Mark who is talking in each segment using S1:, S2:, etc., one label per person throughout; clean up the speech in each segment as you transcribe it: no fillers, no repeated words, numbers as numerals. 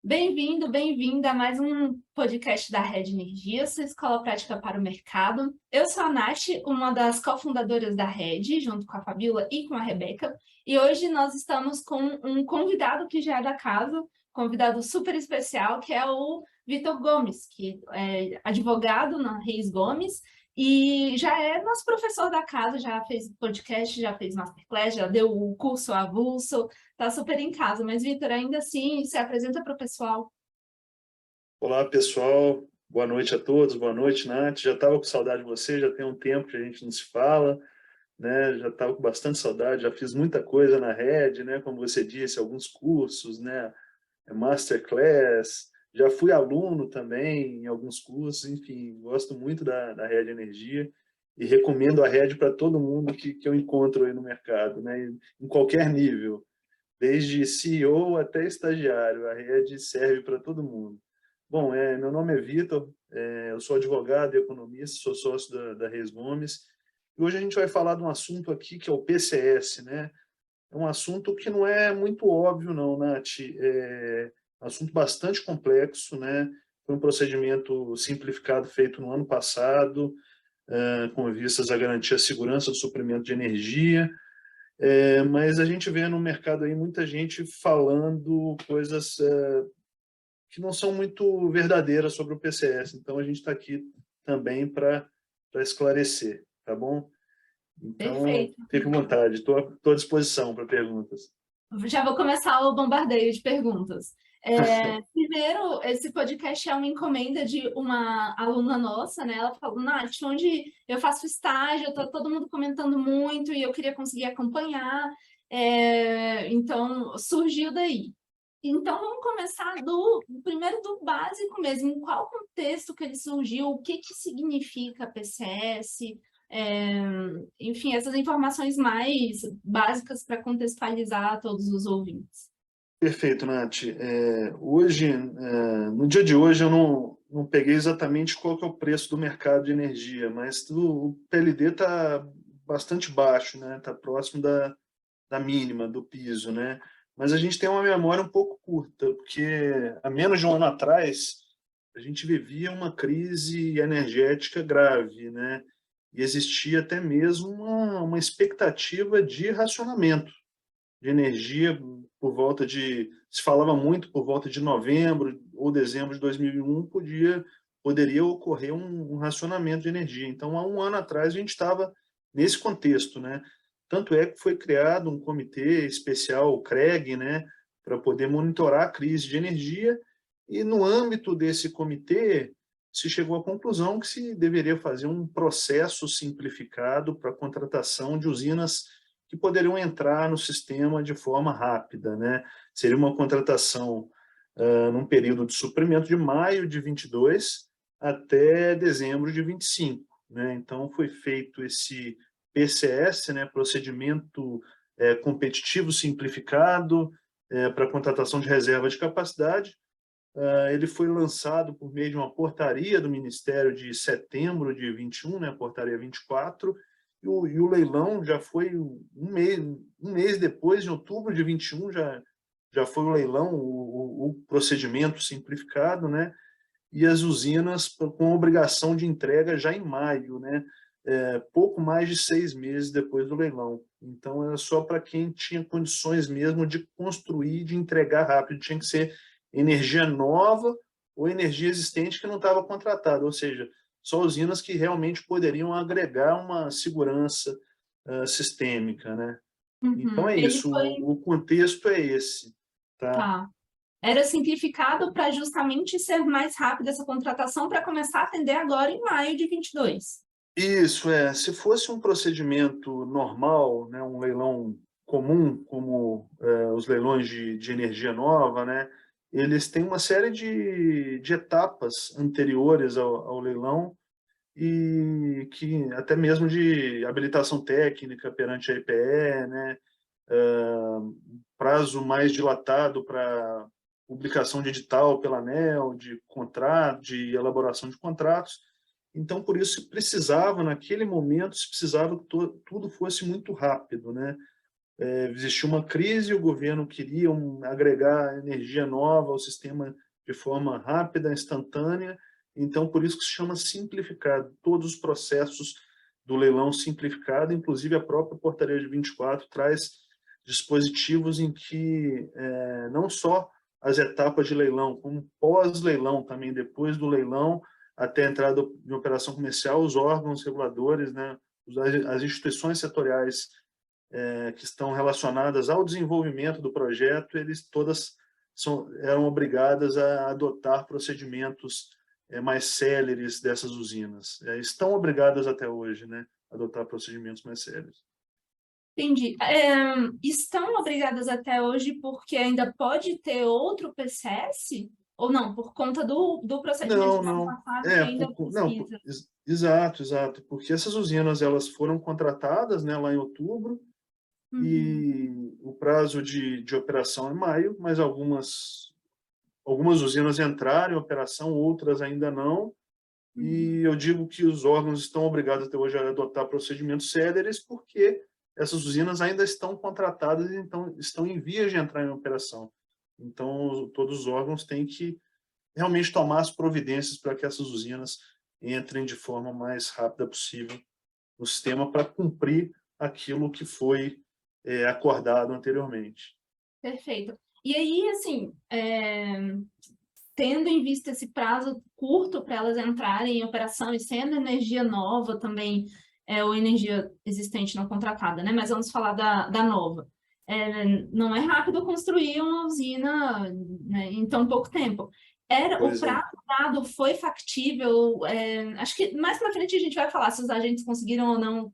S1: Bem-vindo, bem-vinda a mais um podcast da Rede Energia, sua escola prática para o mercado. Eu sou a Nath, uma das cofundadoras da Rede, junto com a Fabiola e com a Rebeca, e hoje nós estamos com um convidado que já é da casa, convidado super especial, que é o Vitor Gomes, que é advogado na Reis Gomes, e já é nosso professor da casa, já fez podcast, já fez masterclass, já deu o curso avulso, tá super em casa. Mas, Vitor, ainda assim, se apresenta para o pessoal.
S2: Olá, pessoal. Boa noite a todos. Boa noite, Nath. Já estava com saudade de você, já tem um tempo que a gente não se fala, né? Já estava com bastante saudade, já fiz muita coisa na rede, né? Como você disse, alguns cursos, né? Masterclass, já fui aluno também em alguns cursos, enfim, gosto muito da Rede Energia e recomendo a Rede para todo mundo que eu encontro aí no mercado, né? Em qualquer nível, desde CEO até estagiário, a Rede serve para todo mundo. Bom, meu nome é Vitor, eu sou advogado e economista, sou sócio da Reis Gomes, e hoje a gente vai falar de um assunto aqui que é o PCS, né? É um assunto que não é muito óbvio, não, Nath. É um assunto bastante complexo, né? Foi um procedimento simplificado feito no ano passado, com vistas a garantir a segurança do suprimento de energia, mas a gente vê no mercado aí muita gente falando coisas que não são muito verdadeiras sobre o PCS. Então, a gente está aqui também para esclarecer, tá bom? Então,
S1: Perfeito.
S2: fique à vontade, estou à disposição para perguntas.
S1: Já vou começar o bombardeio de perguntas. Primeiro, esse podcast é uma encomenda de uma aluna nossa, né? Ela falou, Nath, onde eu faço estágio, tá todo mundo comentando muito e eu queria conseguir acompanhar. Então, surgiu daí. Então, vamos começar primeiro do básico mesmo. Em qual contexto que ele surgiu? O que que significa PCS? É, enfim, essas informações mais básicas para contextualizar todos os ouvintes.
S2: Perfeito, Nath. Hoje, no dia de hoje, eu não peguei exatamente qual que é o preço do mercado de energia, mas o PLD está bastante baixo, né? Está próximo da mínima, do piso, né? Mas a gente tem uma memória um pouco curta, porque há menos de um ano atrás a gente vivia uma crise energética grave, né? E existia até mesmo uma expectativa de racionamento de energia por volta de, se falava muito por volta de novembro ou dezembro de 2001, poderia ocorrer um racionamento de energia. Então, há um ano atrás, a gente estava nesse contexto, né? Tanto é que foi criado um comitê especial, o CREG, né, para poder monitorar a crise de energia, e no âmbito desse comitê se chegou à conclusão que se deveria fazer um processo simplificado para a contratação de usinas que poderiam entrar no sistema de forma rápida, né? Seria uma contratação num período de suprimento de maio de 22 até dezembro de 25, né? Então foi feito esse PCS, né? Procedimento competitivo simplificado para contratação de reserva de capacidade. Ele foi lançado por meio de uma portaria do Ministério de setembro de 21, né, portaria 24, e o leilão já foi um mês depois, em outubro de 21, já foi o leilão, o procedimento simplificado, né, e as usinas com obrigação de entrega já em maio, né, pouco mais de 6 meses depois do leilão. Então, era só para quem tinha condições mesmo de construir, de entregar rápido, tinha que ser energia nova ou energia existente que não estava contratada, ou seja, só usinas que realmente poderiam agregar uma segurança sistêmica, né? Então
S1: Uhum.
S2: é
S1: Ele
S2: isso,
S1: foi,
S2: o contexto é esse, tá?
S1: tá. Era simplificado para justamente ser mais rápida essa contratação para começar a atender agora em maio de 22.
S2: Isso se fosse um procedimento normal, né, um leilão comum, como os leilões de energia nova, né, eles têm uma série de etapas anteriores ao leilão e que até mesmo de habilitação técnica perante a EPE, né, prazo mais dilatado para publicação de edital pela ANEEL, de contrato, de elaboração de contratos. Então, por isso, se precisava, naquele momento, se precisava que tudo fosse muito rápido, né? existiu uma crise, o governo queria agregar energia nova ao sistema de forma rápida, instantânea, então por isso que se chama simplificado. Todos os processos do leilão simplificado, inclusive a própria portaria de 24 traz dispositivos em que não só as etapas de leilão, como pós-leilão também, depois do leilão, até a entrada em operação comercial, os órgãos reguladores, né, as instituições setoriais que estão relacionadas ao desenvolvimento do projeto, eles todas eram obrigadas a adotar procedimentos mais céleres dessas usinas. Estão obrigadas até hoje, né, a adotar procedimentos mais céleres.
S1: Entendi. Estão obrigadas até hoje porque ainda pode ter outro PCS? Ou não, por conta do procedimento do ano
S2: Não.
S1: passado que ainda precisa?
S2: Exato, exato. Porque essas usinas elas foram contratadas, né, lá em outubro,
S1: Uhum,
S2: e o prazo de operação é maio, mas algumas usinas entraram em operação, outras ainda não,
S1: uhum.
S2: e eu digo que os órgãos estão obrigados até hoje a adotar procedimentos céleres porque essas usinas ainda estão contratadas e então estão em vias de entrar em operação. Então, todos os órgãos têm que realmente tomar as providências para que essas usinas entrem de forma mais rápida possível no sistema para cumprir aquilo que foi acordado anteriormente.
S1: Perfeito. E aí, assim, tendo em vista esse prazo curto para elas entrarem em operação e sendo energia nova também, ou energia existente não contratada, né? Mas vamos falar da nova. Não é rápido construir uma usina, né, em tão pouco tempo. O
S2: Pois é.
S1: prazo dado foi factível? Acho que mais para frente a gente vai falar se os agentes conseguiram ou não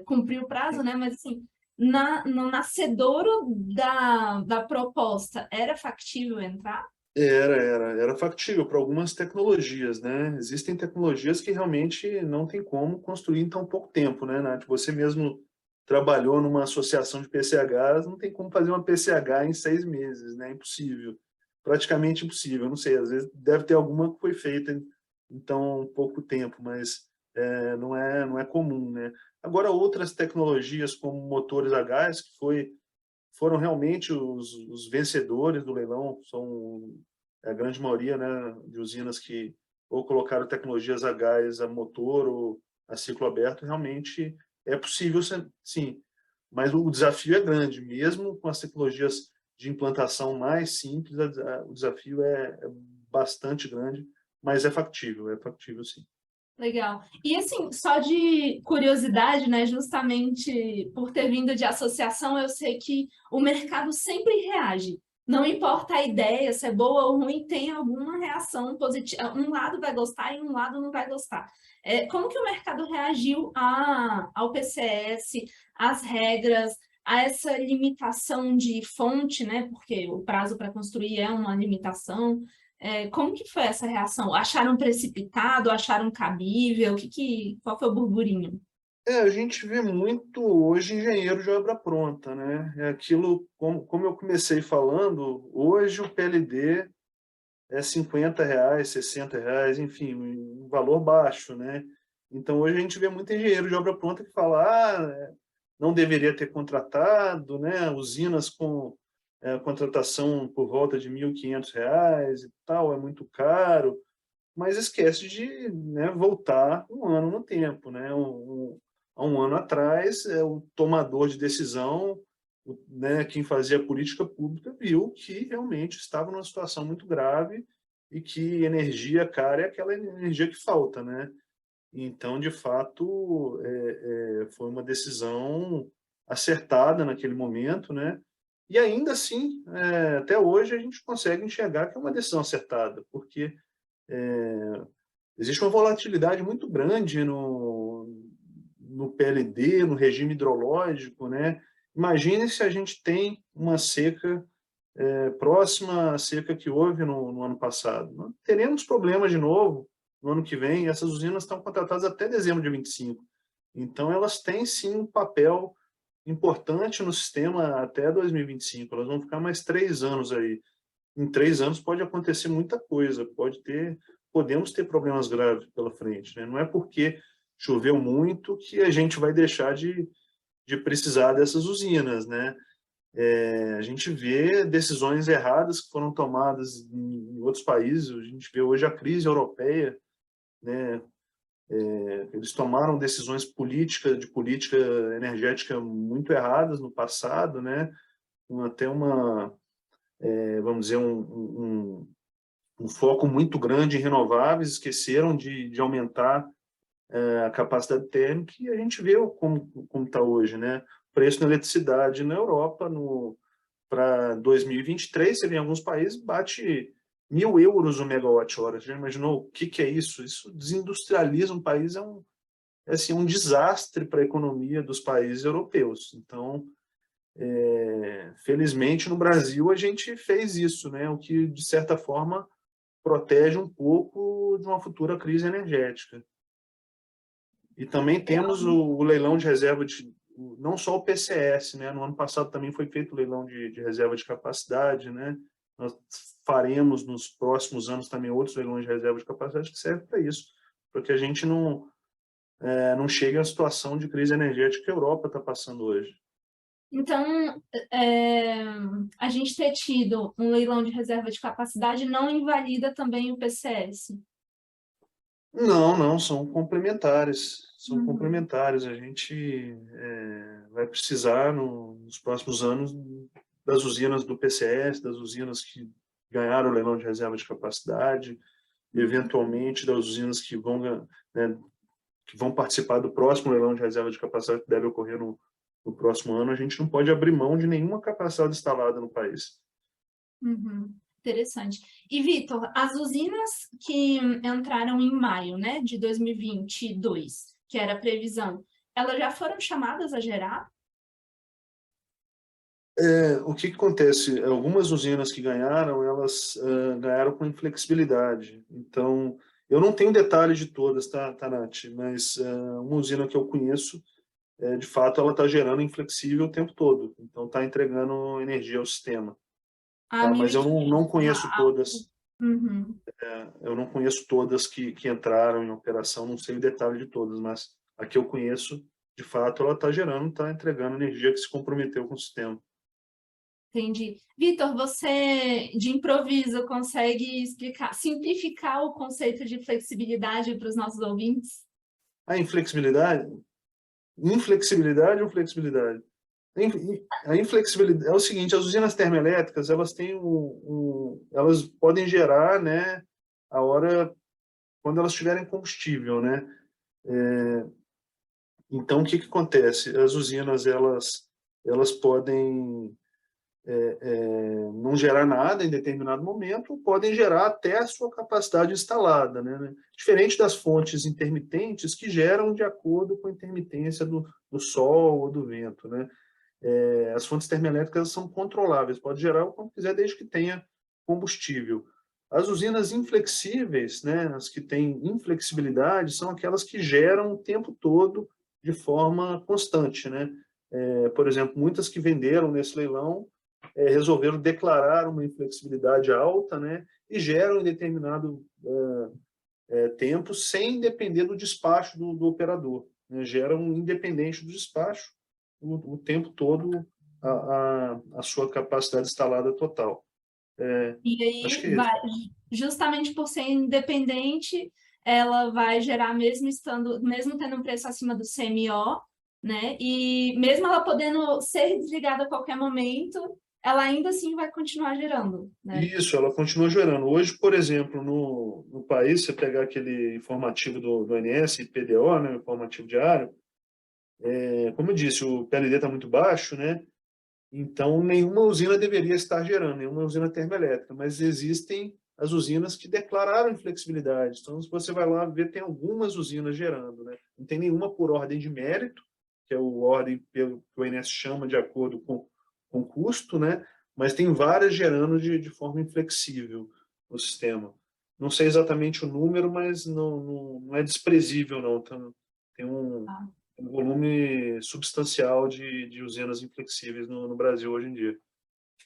S1: cumprir o prazo, né? Mas assim, no nascedouro da proposta, era factível entrar?
S2: Era factível para algumas tecnologias, né? Existem tecnologias que realmente não tem como construir em tão pouco tempo, né, Nath? Você mesmo trabalhou numa associação de PCHs, não tem como fazer uma PCH em 6 meses, né? Impossível. Praticamente impossível. Não sei, às vezes deve ter alguma que foi feita em tão pouco tempo, mas não é comum, né? Agora, outras tecnologias, como motores a gás, foram realmente os vencedores do leilão, são a grande maioria, né, de usinas que ou colocaram tecnologias a gás, a motor ou a ciclo aberto, realmente é possível, sim, mas o desafio é grande, mesmo com as tecnologias de implantação mais simples, o desafio é bastante grande, mas é factível sim.
S1: Legal. E assim, só de curiosidade, né, justamente por ter vindo de associação, eu sei que o mercado sempre reage. Não importa a ideia, se é boa ou ruim, tem alguma reação positiva. Um lado vai gostar e um lado não vai gostar. Como que o mercado reagiu ao PCS, às regras, a essa limitação de fonte, né? Porque o prazo para construir é uma limitação. Como que foi essa reação? Acharam precipitado? Acharam cabível? Qual foi o burburinho?
S2: A gente vê muito hoje engenheiro de obra pronta, né? É aquilo, como eu comecei falando, hoje o PLD é R$ 50, R$ 60, enfim, um valor baixo, né? Então hoje a gente vê muito engenheiro de obra pronta que fala, não deveria ter contratado, né? Usinas com contratação por volta de R$ 1.500 e tal, é muito caro, mas esquece de, né, voltar um ano no tempo, né? Há um ano atrás, o tomador de decisão, né, quem fazia política pública, viu que realmente estava numa situação muito grave e que energia cara é aquela energia que falta, né? Então, de fato, foi uma decisão acertada naquele momento, né? E ainda assim, até hoje a gente consegue enxergar que é uma decisão acertada, porque existe uma volatilidade muito grande no PLD, no regime hidrológico, né? Imagine se a gente tem uma seca próxima à seca que houve no ano passado. Nós teremos problemas de novo no ano que vem. Essas usinas estão contratadas até dezembro de 25. Então, elas têm sim um papel importante no sistema até 2025. Elas vão ficar mais 3 anos aí. Em 3 anos pode acontecer muita coisa, podemos ter problemas graves pela frente, né? Não é porque choveu muito que a gente vai deixar de precisar dessas usinas, né? A gente vê decisões erradas que foram tomadas em outros países, a gente vê hoje a crise europeia, né? Eles tomaram decisões de política energética muito erradas no passado, né? Até vamos dizer, um foco muito grande em renováveis, esqueceram de aumentar a capacidade térmica, e a gente vê como está hoje, né? O preço da eletricidade na Europa, para 2023, você vê em alguns países, bate 1.000 euros o megawatt-hora. Você já imaginou o que é isso? Isso desindustrializa um país, é assim, um desastre para a economia dos países europeus. Então, felizmente, no Brasil, a gente fez isso, né? O que, de certa forma, protege um pouco de uma futura crise energética. E também temos o leilão de reserva não só o PCS, né? No ano passado também foi feito o leilão de reserva de capacidade, né? Nós faremos nos próximos anos também outros leilões de reserva de capacidade que servem para isso, para que a gente não chegue à situação de crise energética que a Europa está passando hoje.
S1: Então, a gente ter tido um leilão de reserva de capacidade não invalida também o PCS?
S2: Não, são complementares. São
S1: Uhum.
S2: complementares. A gente vai precisar, nos próximos anos, das usinas do PCS, das usinas que ganharam o leilão de reserva de capacidade, e, eventualmente, das usinas que vão participar do próximo leilão de reserva de capacidade, que deve ocorrer no próximo ano. A gente não pode abrir mão de nenhuma capacidade instalada no país.
S1: Uhum. Interessante. E, Vitor, as usinas que entraram em maio, né, de 2022, que era a previsão, elas já foram chamadas a gerar?
S2: O que acontece? Algumas usinas que ganharam, elas ganharam com inflexibilidade. Então, eu não tenho detalhes de todas, tá, Nath? Mas uma usina que eu conheço, de fato, ela está gerando inflexível o tempo todo. Então, está entregando energia ao sistema.
S1: A
S2: Tá? Mas eu não
S1: 1.500.
S2: conheço todas.
S1: Uhum.
S2: Eu não conheço todas que entraram em operação, não sei o detalhe de todas, mas a que eu conheço, de fato, ela está gerando, está entregando energia que se comprometeu com o sistema.
S1: Entendi. Vitor, você, de improviso, consegue explicar, simplificar o conceito de flexibilidade para os nossos ouvintes?
S2: A inflexibilidade? Inflexibilidade ou flexibilidade? A inflexibilidade é o seguinte: as usinas termoelétricas, elas têm elas podem gerar, né, a hora quando elas tiverem combustível, né? Então, o que acontece? As usinas, elas podem não gerar nada em determinado momento, ou podem gerar até a sua capacidade instalada, né? Diferente das fontes intermitentes, que geram de acordo com a intermitência do sol ou do vento, né? As fontes termoelétricas são controláveis, pode gerar o quanto quiser, desde que tenha combustível. As usinas inflexíveis, né, as que têm inflexibilidade, são aquelas que geram o tempo todo de forma constante, né? Por exemplo, muitas que venderam nesse leilão resolveram declarar uma inflexibilidade alta, né, e geram em determinado tempo sem depender do despacho do operador, né? Geram independente do despacho o tempo todo a sua capacidade instalada total.
S1: E
S2: Acho que
S1: aí,
S2: é isso.
S1: justamente por ser independente, ela vai gerar, mesmo tendo um preço acima do CMO, né? E mesmo ela podendo ser desligada a qualquer momento, ela ainda assim vai continuar gerando, né?
S2: Isso, ela continua gerando. Hoje, por exemplo, no país, você pegar aquele informativo do ONS, PDO, né, informativo diário, como eu disse, o PLD está muito baixo, né? Então, nenhuma usina deveria estar gerando, nenhuma usina termoelétrica, mas existem as usinas que declararam inflexibilidade. Então, se você vai lá ver, tem algumas usinas gerando, né? Não tem nenhuma por ordem de mérito, que é o ordem pelo que o ONS chama de acordo com custo, né? Mas tem várias gerando de forma inflexível no sistema. Não sei exatamente o número, mas não é desprezível, não. Então, tem um volume substancial de usinas inflexíveis no Brasil hoje em dia.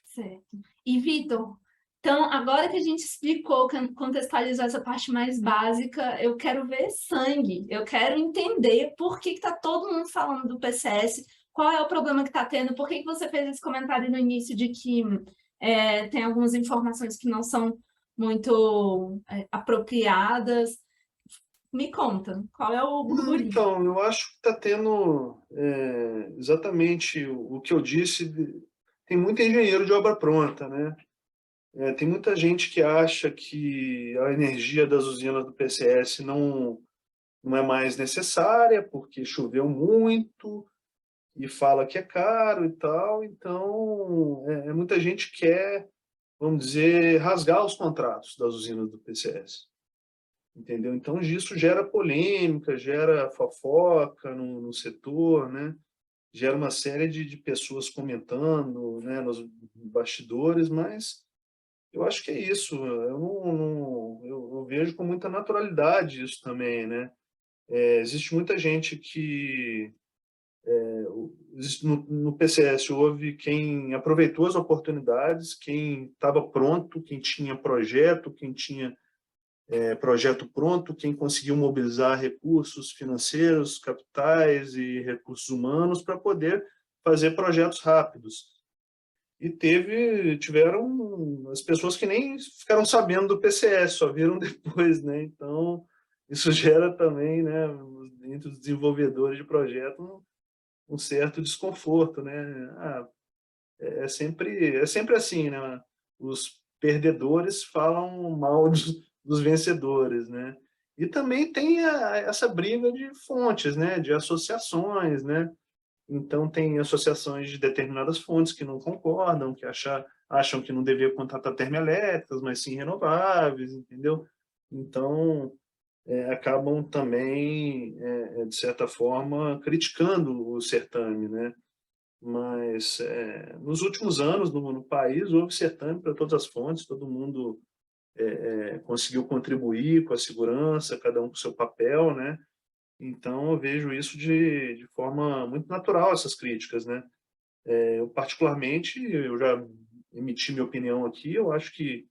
S1: Certo. E, Vitor, então, agora que a gente explicou, contextualizou essa parte mais básica, eu quero ver sangue, eu quero entender por que está todo mundo falando do PCS, qual é o problema que está tendo? Por que que você fez esse comentário no início de que tem algumas informações que não são muito apropriadas? Me conta, qual é o
S2: Não,
S1: burburinho?
S2: então, eu acho que está tendo exatamente o que eu disse. Tem muito engenheiro de obra pronta, né? Tem muita gente que acha que a energia das usinas do PCS não é mais necessária porque choveu muito e fala que é caro e tal. Então, muita gente quer, vamos dizer, rasgar os contratos das usinas do PCS. Entendeu? Então, isso gera polêmica, gera fofoca no setor, né? Gera uma série de pessoas comentando, né, nos bastidores, mas eu acho que é isso. Eu vejo com muita naturalidade isso também, né? Existe muita gente que no PCS houve quem aproveitou as oportunidades, quem estava pronto, quem tinha projeto, quem tinha projeto pronto, quem conseguiu mobilizar recursos financeiros, capitais e recursos humanos para poder fazer projetos rápidos. E tiveram as pessoas que nem ficaram sabendo do PCS, só viram depois, né? Então, isso gera também, né, entre os desenvolvedores de projeto, um certo desconforto, né? É sempre assim, né? Os perdedores falam mal dos vencedores, né? E também tem essa briga de fontes, né? De associações, né? Então, tem associações de determinadas fontes que não concordam, que acham que não devia contratar termoelétricas, mas sim renováveis, entendeu? Então, acabam também, de certa forma, criticando o certame, né? Mas, nos últimos anos, no país, houve certame para todas as fontes, todo mundo conseguiu contribuir com a segurança, cada um com o seu papel, né? Então, eu vejo isso de forma muito natural, essas críticas, né? Particularmente, eu já emiti minha opinião aqui, eu acho que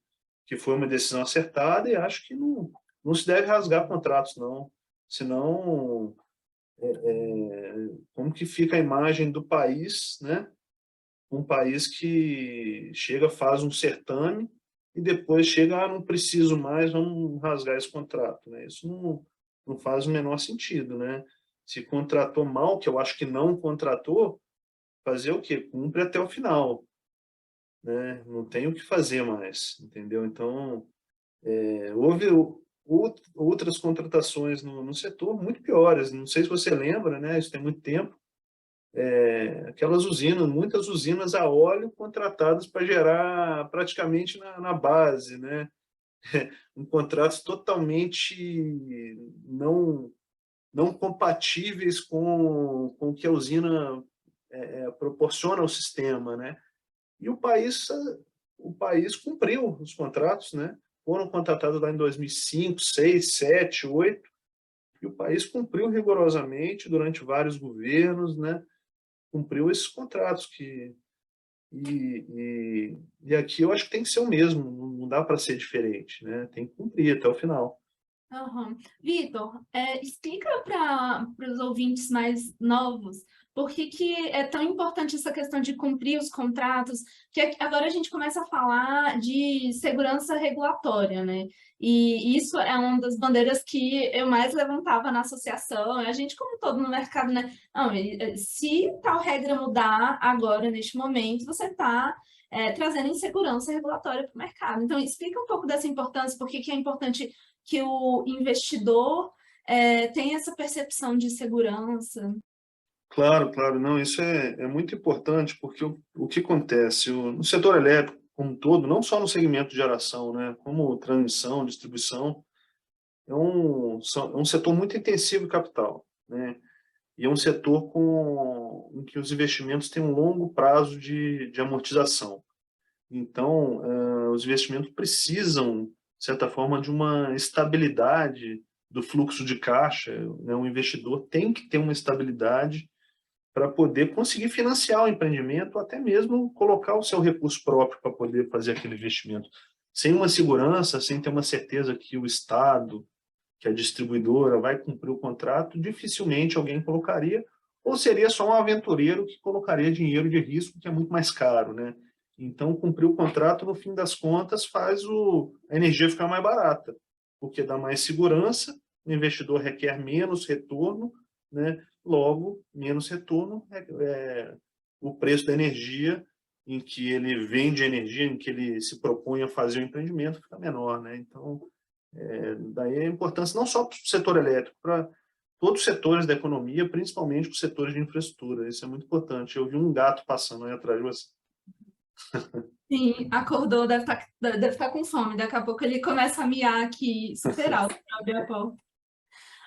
S2: foi uma decisão acertada e acho que não se deve rasgar contratos, não. Senão, como que fica a imagem do país, né? Um país que chega, faz um certame e depois chega, não preciso mais, vamos rasgar esse contrato, né? Isso não faz o menor sentido, né? Se contratou mal, que eu acho que não contratou, fazer o quê? Cumpre até o final, né? Não tem o que fazer mais, entendeu? Então, houve outras contratações no setor muito piores. Não sei se você lembra, né? Isso tem muito tempo. Aquelas usinas, muitas usinas a óleo contratadas para gerar praticamente na base, né? Contratos totalmente não compatíveis com o que a usina proporciona ao sistema, né? E o país cumpriu os contratos, né? Foram contratados lá em 2005, 6, 7, 8, e o país cumpriu rigorosamente durante vários governos, né? Cumpriu esses contratos e aqui eu acho que tem que ser o mesmo, não dá para ser diferente, né? Tem que cumprir até o final.
S1: Aham. Vitor, explica para os ouvintes mais novos por que é tão importante essa questão de cumprir os contratos, que agora a gente começa a falar de segurança regulatória, né? E isso é uma das bandeiras que eu mais levantava na associação, a gente como todo no mercado, né? Não, se tal regra mudar agora, neste momento, você está trazendo insegurança regulatória para o mercado. Então, explica um pouco dessa importância, por que é importante que o investidor tenha essa percepção de segurança.
S2: Claro, claro, não, isso é muito importante, porque o que acontece? No setor elétrico como um todo, não só no segmento de geração, né, como transmissão, distribuição, é um setor muito intensivo em capital, né, e é um setor em que os investimentos têm um longo prazo de amortização. Então, os investimentos precisam, de certa forma, de uma estabilidade do fluxo de caixa, né? O investidor tem que ter uma estabilidade para poder conseguir financiar o empreendimento, ou até mesmo colocar o seu recurso próprio para poder fazer aquele investimento. Sem uma segurança, sem ter uma certeza que o Estado, que a distribuidora vai cumprir o contrato, dificilmente alguém colocaria, ou seria só um aventureiro que colocaria dinheiro de risco, que é muito mais caro, né? Então, cumprir o contrato, no fim das contas, faz a energia ficar mais barata, porque dá mais segurança, o investidor requer menos retorno, né? Logo, menos retorno, o preço da energia em que ele vende energia, em que ele se propõe a fazer o empreendimento, fica menor, né? Então, daí a importância não só para o setor elétrico, para todos os setores da economia, principalmente para os setores de infraestrutura. Isso é muito importante. Eu vi um gato passando aí atrás de você.
S1: Sim, acordou, deve estar com fome. Daqui a pouco ele começa a miar aqui super alto para abrir a porta.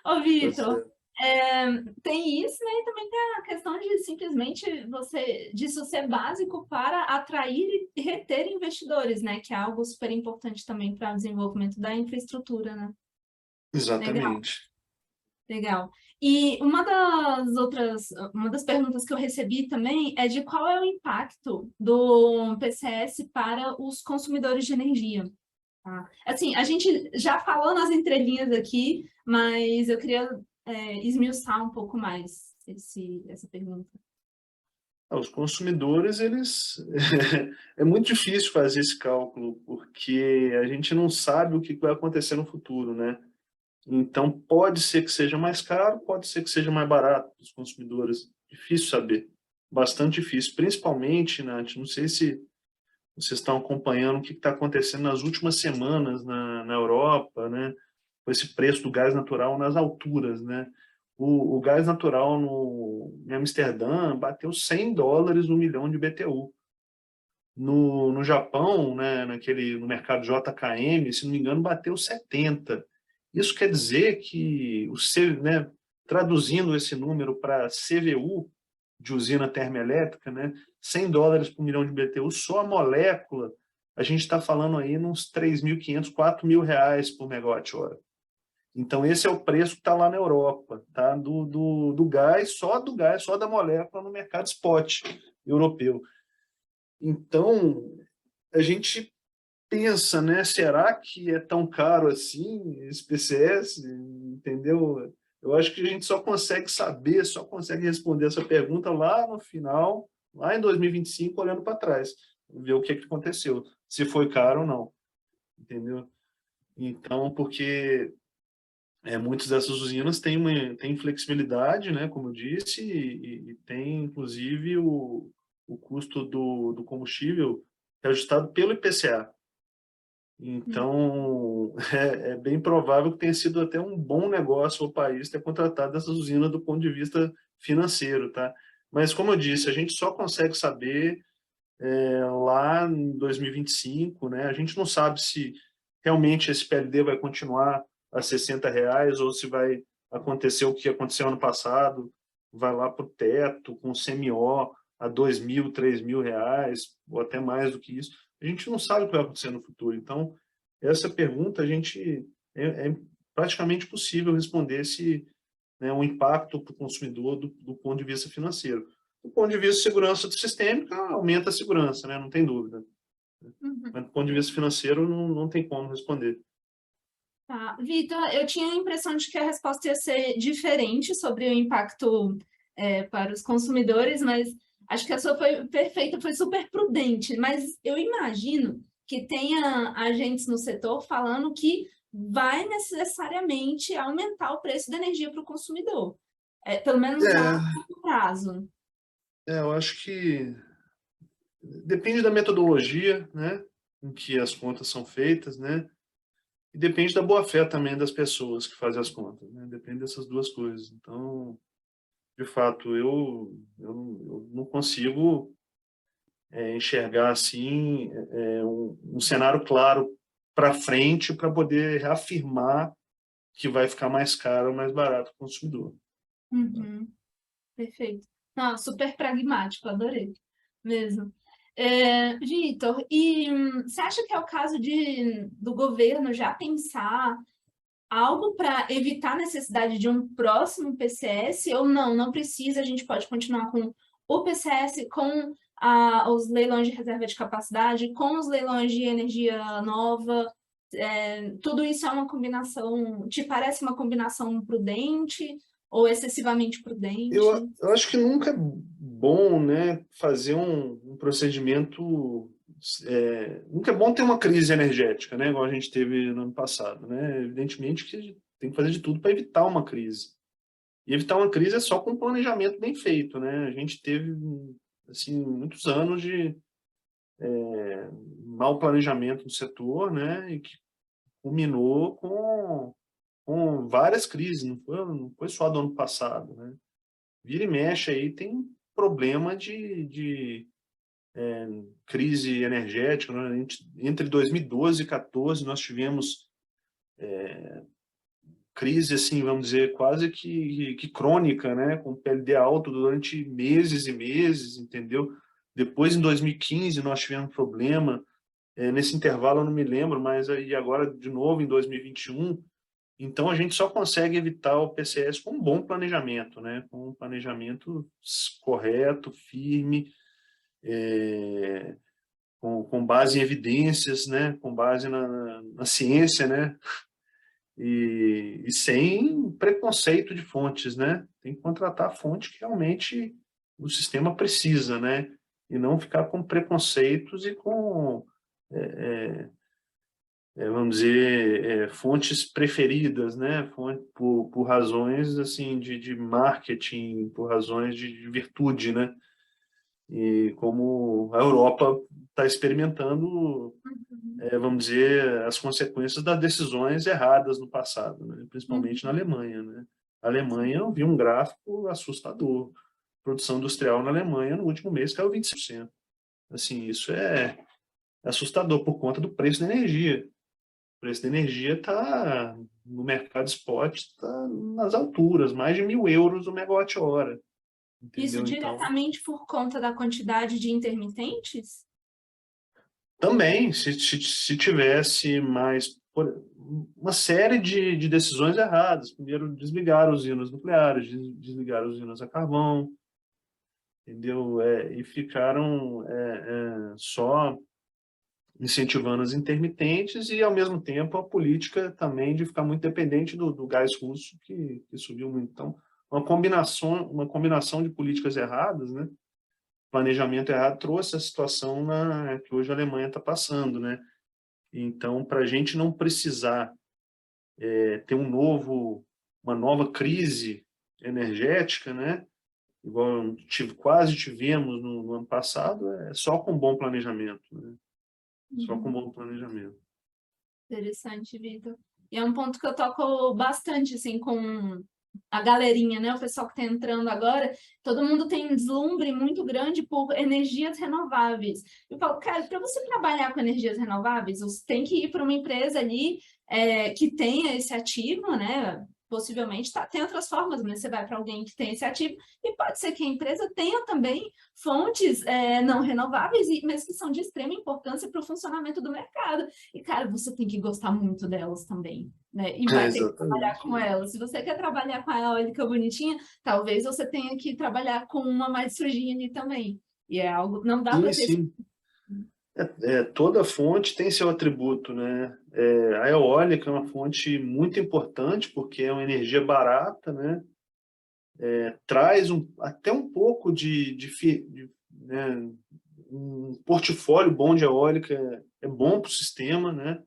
S1: Ô,
S2: Tá
S1: Vitor,
S2: certo.
S1: tem isso, né? E também tem a questão de simplesmente disso ser básico para atrair e reter investidores, né? Que é algo super importante também para o desenvolvimento da infraestrutura, né? Legal.
S2: Exatamente.
S1: Legal. E uma das perguntas que eu recebi também é de qual é o impacto do PCS para os consumidores de energia. Tá? Assim, a gente já falou nas entrelinhas aqui, mas eu queria esmiuçar um pouco mais essa pergunta.
S2: Os consumidores, eles... é muito difícil fazer esse cálculo, porque a gente não sabe o que vai acontecer no futuro, né? Então, pode ser que seja mais caro, pode ser que seja mais barato para os consumidores. Difícil saber. Bastante difícil. Principalmente, Nath, não sei se vocês estão acompanhando o que está acontecendo nas últimas semanas na Europa, né? Com esse preço do gás natural nas alturas, né? O gás natural em Amsterdã bateu US$ 100 o milhão de BTU. No Japão, né, no mercado JKM, se não me engano, bateu 70. Isso quer dizer que, né, traduzindo esse número para CVU, de usina termoelétrica, né, US$ 100 por milhão de BTU, só a molécula, a gente está falando aí uns 3.500, R$ 4.000 por megawatt-hora. Então, esse é o preço que está lá na Europa, tá? Do gás, só da molécula no mercado spot europeu. Então, a gente pensa, né? Será que é tão caro assim esse PCS? Entendeu? Eu acho que a gente só consegue saber, só consegue responder essa pergunta lá no final, lá em 2025, olhando para trás, ver o que aconteceu, se foi caro ou não, entendeu? Então, porque muitas dessas usinas têm flexibilidade, né, como eu disse, e tem, inclusive, o custo do combustível ajustado pelo IPCA. Então, é bem provável que tenha sido até um bom negócio o país ter contratado essas usinas do ponto de vista financeiro, tá? Mas, como eu disse, a gente só consegue saber lá em 2025, né? A gente não sabe se realmente esse PLD vai continuar a R$ 60 ou se vai acontecer o que aconteceu ano passado, vai lá para o teto com CMO a R$ 2.000, R$ 3.000, ou até mais do que isso. A gente não sabe o que vai acontecer no futuro. Então, essa pergunta é praticamente possível responder se, né, o impacto para o consumidor do ponto de vista financeiro. Do ponto de vista de segurança sistêmica, aumenta a segurança, né? Não tem dúvida.
S1: Uhum.
S2: Mas do ponto de vista financeiro, não tem como responder.
S1: Tá. Vitor, eu tinha a impressão de que a resposta ia ser diferente sobre o impacto para os consumidores, mas acho que a sua foi perfeita, foi super prudente. Mas eu imagino que tenha agentes no setor falando que vai necessariamente aumentar o preço da energia para o consumidor, pelo menos a
S2: É,
S1: curto prazo.
S2: eu acho que depende da metodologia, né, em que as contas são feitas, né, e depende da boa-fé também das pessoas que fazem as contas, né, depende dessas duas coisas. Então, de fato, eu não consigo enxergar assim um cenário claro para frente para poder reafirmar que vai ficar mais caro ou mais barato para o consumidor.
S1: Uhum, perfeito. Não, super pragmático, adorei mesmo. Vitor, e você acha que é o caso do governo já pensar algo para evitar a necessidade de um próximo PCS ou não? Não precisa, a gente pode continuar com o PCS, com os leilões de reserva de capacidade, com os leilões de energia nova. Tudo isso é uma combinação, te parece uma combinação prudente ou excessivamente prudente?
S2: Eu acho que nunca é bom, né, fazer um procedimento. Nunca é bom ter uma crise energética, né, igual a gente teve no ano passado, né? Evidentemente que a gente tem que fazer de tudo para evitar uma crise. E evitar uma crise é só com um planejamento bem feito, né? A gente teve assim muitos anos de mau planejamento no setor, né? E que culminou com várias crises. Não foi só do ano passado, né? Vira e mexe aí tem problema de crise energética, né? Entre 2012 e 2014 nós tivemos crise, assim, vamos dizer, quase que crônica, né? Com PLD alto durante meses e meses, entendeu? Depois, em 2015, nós tivemos problema. Nesse intervalo, eu não me lembro, mas aí agora, de novo, em 2021. Então, a gente só consegue evitar o PCS com um bom planejamento, né? Com um planejamento correto, firme, com base em evidências, né? Com base na ciência, né? E sem preconceito de fontes, né? Tem que contratar a fonte que realmente o sistema precisa, né? E não ficar com preconceitos e com, vamos dizer, fontes preferidas, né? Por razões assim de marketing, por razões de virtude, né? E como a Europa está experimentando,
S1: Uhum.
S2: vamos dizer, as consequências das decisões erradas no passado, né? Principalmente na
S1: Uhum.
S2: Alemanha, né? A Alemanha, eu vi um gráfico assustador. A produção industrial na Alemanha, no último mês, caiu 25%. Assim, isso é assustador por conta do preço da energia. O preço da energia está, no mercado spot, está nas alturas, mais de 1.000 euros o megawatt-hora.
S1: Isso
S2: Entendeu? Então,
S1: diretamente por conta da quantidade de intermitentes?
S2: também, se tivesse mais uma série de decisões erradas. Primeiro, desligar usinas nucleares, desligar usinas a carvão, entendeu? E ficaram só incentivando as intermitentes e, ao mesmo tempo, a política também de ficar muito dependente do gás russo, que subiu muito. Então, uma combinação de políticas erradas, né? Planejamento errado trouxe a situação que hoje a Alemanha está passando, né? Então, para a gente não precisar ter uma nova crise energética, né? Igual quase tivemos no ano passado, é só com bom planejamento, né? Só com
S1: Uhum.
S2: bom planejamento.
S1: Interessante, Vitor. E é um ponto que eu toco bastante, assim, com a galerinha, né? O pessoal que está entrando agora, todo mundo tem um deslumbre muito grande por energias renováveis. Eu falo, cara, para você trabalhar com energias renováveis, você tem que ir para uma empresa ali que tenha esse ativo, né? Possivelmente tem outras formas, mas você vai para alguém que tem esse ativo, e pode ser que a empresa tenha também fontes não renováveis, mas que são de extrema importância para o funcionamento do mercado. E, cara, você tem que gostar muito delas também, né? E vai ter que trabalhar
S2: Exatamente.
S1: com elas. Se você quer trabalhar com a eólica bonitinha, talvez você tenha que trabalhar com uma mais sujinha ali também. E é algo, não dá
S2: Sim,
S1: para ter...
S2: sim. Toda fonte tem seu atributo, né? A eólica é uma fonte muito importante porque é uma energia barata, né? Traz até um pouco né? Um portfólio bom de eólica é bom para o sistema, né?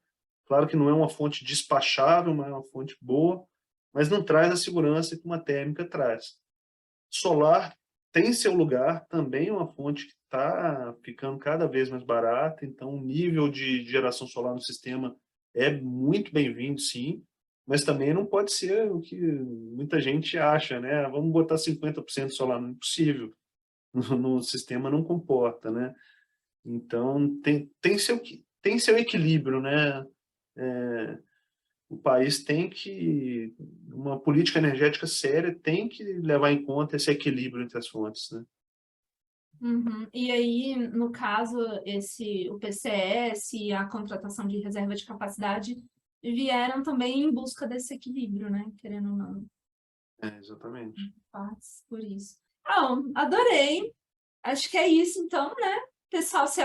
S2: Claro que não é uma fonte despachável, mas é uma fonte boa, mas não traz a segurança que uma térmica traz. Solar tem seu lugar, também é uma fonte que está ficando cada vez mais barata, então o nível de geração solar no sistema é muito bem-vindo, sim, mas também não pode ser o que muita gente acha, né? Vamos botar 50% solar, não é possível. No sistema não comporta, né? Então tem seu equilíbrio, né? O país uma política energética séria tem que levar em conta esse equilíbrio entre as fontes, né?
S1: Uhum. E aí, no caso, o PCS e a contratação de reserva de capacidade vieram também em busca desse equilíbrio, né? Querendo ou não,
S2: Exatamente.
S1: partes por isso. Ah, adorei! Acho que é isso, então, né? Pessoal, se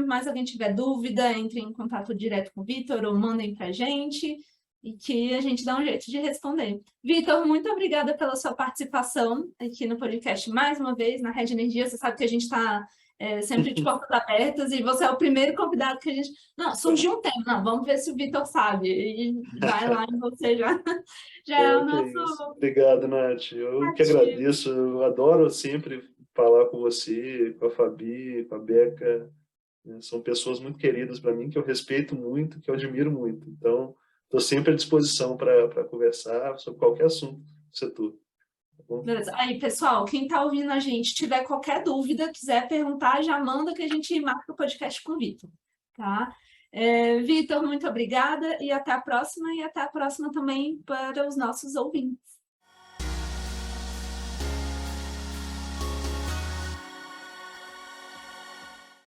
S1: mais alguém tiver dúvida, entre em contato direto com o Vitor ou mandem pra gente. e que a gente dá um jeito de responder. Vitor, muito obrigada pela sua participação aqui no podcast mais uma vez, na Rede Energia. Você sabe que a gente está sempre de portas abertas e você é o primeiro convidado que a gente... Não, surgiu um tema, não, vamos ver se o Vitor sabe. E vai lá e você já é o
S2: Que é
S1: nosso
S2: isso. Obrigado, Nath. Eu que
S1: ativo.
S2: agradeço. Eu adoro sempre falar com você, com a Fabi, com a Beca. Né? São pessoas muito queridas para mim, que eu respeito muito, que eu admiro muito. Então, estou sempre à disposição para conversar sobre qualquer assunto do setor. Tá bom?
S1: Beleza. Aí, pessoal, quem está ouvindo a gente, tiver qualquer dúvida, quiser perguntar, já manda que a gente marca o podcast com o Vitor, tá? Vitor, muito obrigada e até a próxima também para os nossos ouvintes.